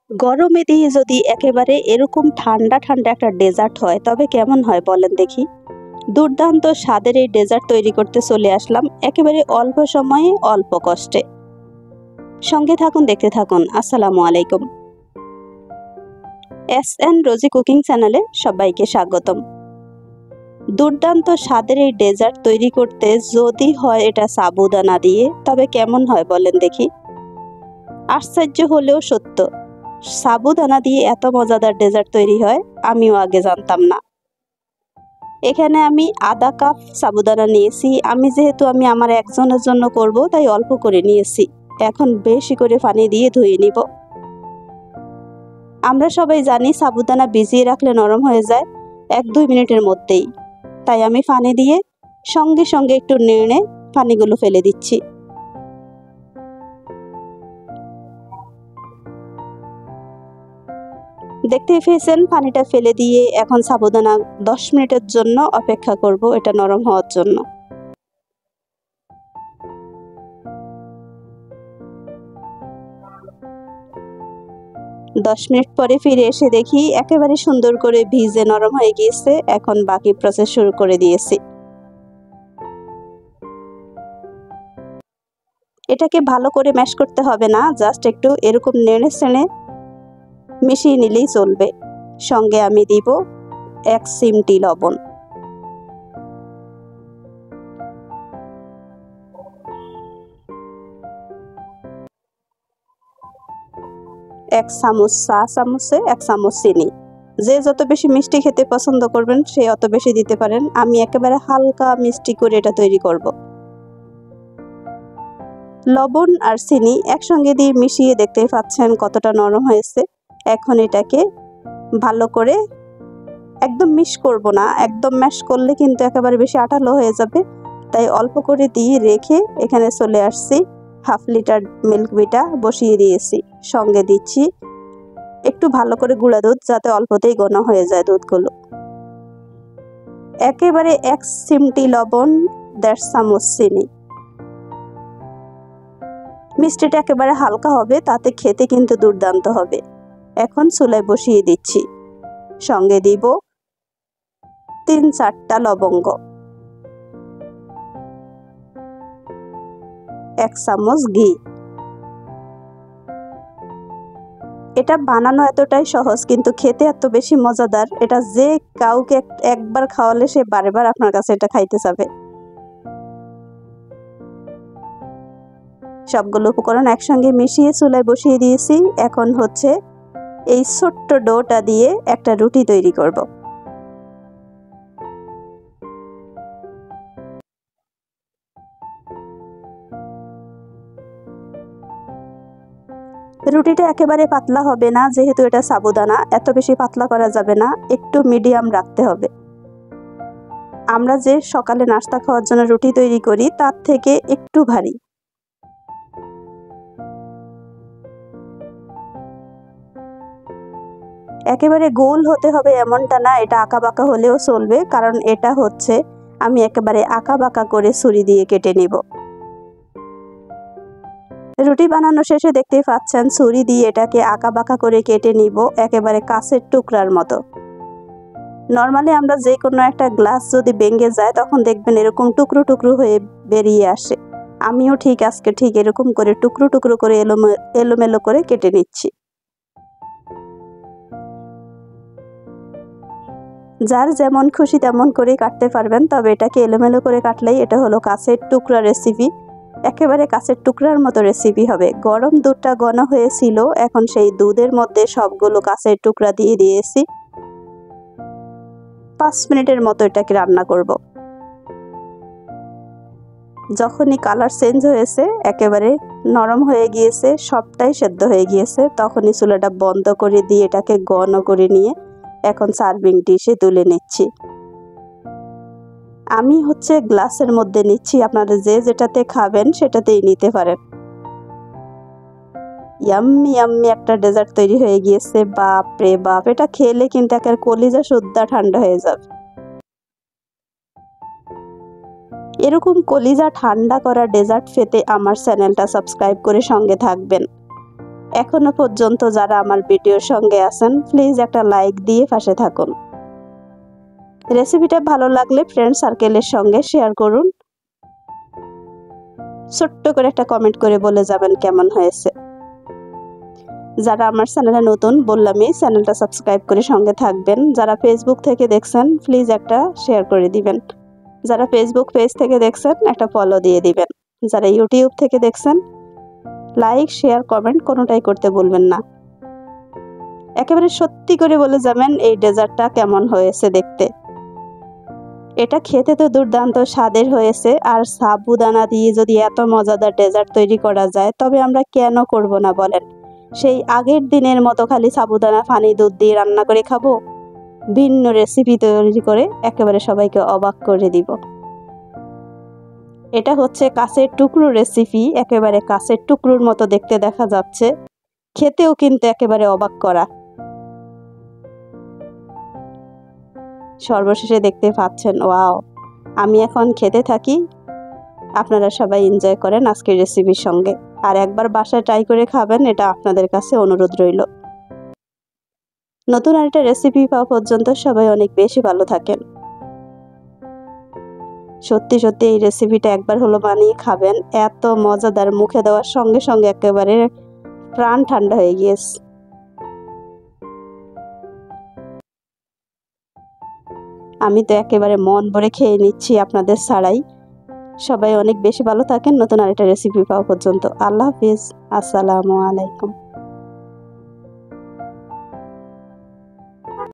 গরমে দিয়ে যদি একেবারে এরকম ঠান্ডা ঠান্ডা একটা ডেজার্ট হয় তবে কেমন হয় বলেন দেখি। দুর্দান্ত স্বাদের এই ডেজার্ট তৈরি করতে চলে আসলাম একেবারে অল্প সময়ে অল্প কষ্টে। সঙ্গে থাকুন, দেখতে থাকুন। আসসালামু আলাইকুম। এস.এন. রোজি কুকিং চ্যানেলে সবাইকে স্বাগতম। দুর্দান্ত স্বাদের এই ডেজার্ট তৈরি করতে যদি হয় এটা সাবুদানা দিয়ে তবে কেমন হয় বলেন দেখি। আশ্চর্য হলেও সত্য, সাবুদানা দিয়ে এত মজাদার ডেজার্ট তৈরি হয় আমিও আগে জানতাম না। এখানে আমি আধা কাপ সাবুদানা নিয়েছি। যেহেতু আমি আমার একজনের জন্য করব তাই অল্প করে নিয়েছি। এখন বেশি করে পানি দিয়ে ধুয়ে নিব। আমরা সবাই জানি সাবুদানা ভিজিয়ে রাখলে নরম হয়ে যায় 1-2 মিনিটের মধ্যেই। তাই আমি পানি দিয়ে সঙ্গে সঙ্গে একটু নেড়ে পানিগুলো ফেলে দিচ্ছি। দেখতেই পেয়েছেন পানিটা ফেলে দিয়ে এখন সাবুদানা 10 মিনিটের জন্য অপেক্ষা করব এটা নরম হওয়ার জন্য। দশ মিনিট পরে ফিরে এসে দেখি একেবারে সুন্দর করে ভিজে নরম হয়ে গিয়েছে। এখন বাকি প্রসেস শুরু করে দিয়েছি। এটাকে ভালো করে ম্যাশ করতে হবে না, জাস্ট একটু এরকম নেড়ে চেড়ে মিশিয়ে নিলেই চলবে। সঙ্গে আমি দিব 1 চিমটি লবণ, 1 চামচ চা চামচে 1 চামচ চিনি। যে যত বেশি মিষ্টি খেতে পছন্দ করবেন সে অত বেশি দিতে পারেন। আমি একেবারে হালকা মিষ্টি করে এটা তৈরি করব। লবণ আর চিনি একসঙ্গে দিয়ে মিশিয়ে দেখতেই পাচ্ছেন কতটা নরম হয়েছে। এখন এটাকে ভালো করে একদম মিশ করব না, একদম ম্যাশ করলে কিন্তু একেবারে বেশি আঠালো হয়ে যাবে। তাই অল্প করে দিয়ে রেখে এখানে চলে আসছি। 1/2 লিটার মিল্ক ভিটা বসিয়ে দিয়েছি। সঙ্গে দিচ্ছি একটু ভালো করে গুঁড়া দুধ, যাতে অল্পতেই ঘন হয়ে যায় দুধগুলো। একেবারে 1 চিমটি লবণ, 1.5 চামচ চিনি। মিষ্টিটা একেবারে হালকা হবে, তাতে খেতে কিন্তু দুর্দান্ত হবে। এখন চুলায় বসিয়ে দিচ্ছি। সঙ্গে দিব 3-4টা লবঙ্গ, 1 চামচ ঘি। এটা বানানো এতটাই সহজ কিন্তু খেতে এত বেশি মজাদার, এটা যে কাউকে একবার খাওয়ালে সে বারবার আপনার কাছে এটা খাইতে চাবে। সবগুলো উপকরণ একসঙ্গে মিশিয়ে চুলায় বসিয়ে দিয়েছি। এখন হচ্ছে এই ছোট্ট ডোটা দিয়ে একটা রুটি তৈরি করব। রুটিটা একেবারে পাতলা হবে না, যেহেতু এটা সাবুদানা, এত বেশি পাতলা করা যাবে না, একটু মিডিয়াম রাখতে হবে। আমরা যে সকালে নাস্তা খাওয়ার জন্য রুটি তৈরি করি তার থেকে একটু ভারী। একেবারে গোল হতে হবে এমনটা না, এটা আঁকা বাঁকা হলেও চলবে, কারণ এটা হচ্ছে আমি একেবারে আঁকা বাঁকা করে ছুরি দিয়ে কেটে নিব। রুটি বানানো শেষে দেখতেই পাচ্ছেন ছুরি দিয়ে এটাকে আঁকা বাঁকা করে কেটে নিব একেবারে কাঁচের টুকরার মতো। নর্মালি আমরা যে কোনো একটা গ্লাস যদি ভেঙে যায় তখন দেখবেন এরকম টুকরো টুকরো হয়ে বেরিয়ে আসে। আমিও আজকে এরকম করে টুকরো টুকরো করে এলোমেলো করে কেটে নিচ্ছি। যার যেমন খুশি তেমন করে কাটতে পারবেন, তবে এটাকে এলোমেলো করে কাটলেই এটা হলো কাঁচের টুকরা রেসিপি। একেবারে কাঁচের টুকরার মতো রেসিপি হবে। গরম দুধটা ঘন হয়েছিল, এখন সেই দুধের মধ্যে সবগুলো কাঁচের টুকরা দিয়ে দিয়েছি। 5 মিনিটের মতো এটাকে রান্না করব। যখনই কালার চেঞ্জ হয়েছে, একেবারে নরম হয়ে গিয়েছে, সবটাই সেদ্ধ হয়ে গিয়েছে, তখনই চুলাটা বন্ধ করে দিয়ে এটাকে ঘন করে নিয়ে এখন সার্ভিং ডিশে তুলে নিচ্ছি। আমি গ্লাসের মধ্যে নিচ্ছি, আপনারা যে যেটাতে খাবেন সেটাতেই নিতে পারেন। ইয়াম্মি ইয়াম্মি একটা ডেজার্ট তৈরি হয়ে গিয়েছে। বাপ রে বাপ, এটা খেলে কিন্তু একেবারে কলিজা সুদ্ধা ঠান্ডা হয়ে যাবে। এরকম কলিজা ঠান্ডা করা ডেজার্ট পেতে আমার চ্যানেলটা সাবস্ক্রাইব করে সঙ্গে থাকবেন। এখনো পর্যন্ত যারা আমার ভিডিওর সঙ্গে আছেন প্লিজ একটা লাইক দিয়ে পাশে থাকুন। রেসিপিটা ভালো লাগলে ফ্রেন্ড সার্কেলের সঙ্গে শেয়ার করুন। ছোট্ট করে একটা কমেন্ট করে বলে যাবেন কেমন হয়েছে। যারা আমার চ্যানেলে নতুন বললামই চ্যানেলটা সাবস্ক্রাইব করে সঙ্গে থাকবেন। যারা ফেসবুক থেকে দেখছেন প্লিজ একটা শেয়ার করে দিবেন। যারা ফেসবুক পেজ থেকে দেখছেন একটা ফলো দিয়ে দিবেন। যারা ইউটিউব থেকে দেখছেন লাইক শেয়ার কমেন্ট কোনোটাই করতে ভুলবেন না। একেবারে সত্যি করে বলে যাবেন এই ডেজার্টটা কেমন হয়েছে দেখতে। এটা খেতে তো দুর্দান্ত স্বাদের হয়েছে, আর সাবুদানা দিয়ে যদি এত মজাদার ডেজার্ট তৈরি করা যায় তবে আমরা কেন করব না বলেন। সেই আগের দিনের মতো খালি সাবুদানা পানি দুধ দিয়ে রান্না করে খাবো? ভিন্ন রেসিপি তৈরি করে একেবারে সবাইকে অবাক করে দিব। এটা হচ্ছে কাঁচের টুকরো রেসিপি, একেবারে কাঁচের টুকরোর মতো দেখতে দেখা যাচ্ছে, খেতেও কিন্তু একেবারে অবাক করা। সর্বশেষে দেখতে পাচ্ছেন ওয়াও। আমি এখন খেতে থাকি, আপনারা সবাই এনজয় করেন আজকের রেসিপির সঙ্গে। আর একবার বাসায় ট্রাই করে খাবেন, এটা আপনাদের কাছে অনুরোধ রইল। নতুন আরেকটা রেসিপি পাওয়া পর্যন্ত সবাই অনেক বেশি ভালো থাকেন। সত্যি সত্যি এই রেসিপিটা একবার হলো বানিয়ে খাবেন, এত মজাদার, মুখে দেওয়ার সঙ্গে সঙ্গে একেবারে প্রাণ ঠান্ডা হয়ে গিয়েছে। আমি তো একেবারে মন ভরে খেয়ে নিচ্ছি আপনাদের ছাড়াই। সবাই অনেক বেশি ভালো থাকেন। নতুন আরেকটা রেসিপি পাওয়া পর্যন্ত আল্লাহ হাফিজ, আসসালামু আলাইকুম।